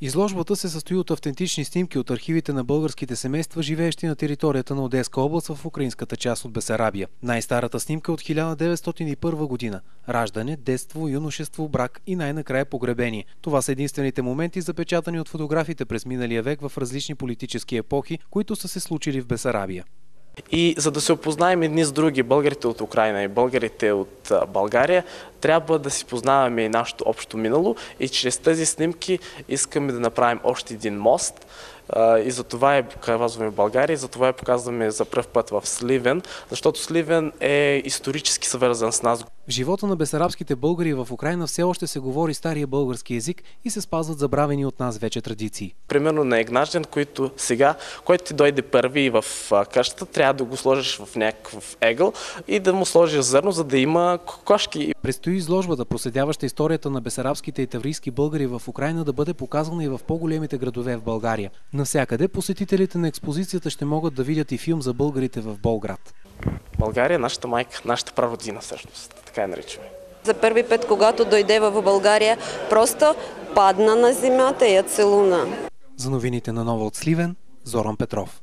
Изложбата се състои от автентични снимки от архивите на българските семейства, живеещи на територията на Одеска област в украинската част от Бесарабия. Най-старата снимка от 1901 година – раждане, детство, юношество, брак и най-накрая погребение. Това са единствените моменти, запечатани от фотографите през миналия век в различни политически епохи, които са се случили в Бесарабия. И за да се опознаем едни с други, българите от Украйна и българите от България, трябва да си познаваме и нашето общо минало и чрез тези снимки искаме да направим още един мост. И за това я показваме в България, и за това я показваме за пръв път в Сливен, защото Сливен е исторически свързан с нас. В живота на бесарабските българи в Украйна все още се говори стария български език и се спазват забравени от нас вече традиции. Примерно на Егнажден, който ти дойде първи в къщата, трябва да го сложиш в някакъв егъл и да му сложиш зърно, за да има кокошки. Предстои изложбата, проследяваща историята на бесарабските и таврийски българи в Украйна, да бъде показана и в по-големите градове в България. Навсякъде посетителите на експозицията ще могат да видят и филм за българите в Болград. България е нашата майка, нашата прародина всъщност, така я наричаме. За първи път, когато дойде в България, просто падна на земята и я целуна. За новините на Нова от Сливен, Зоран Петров.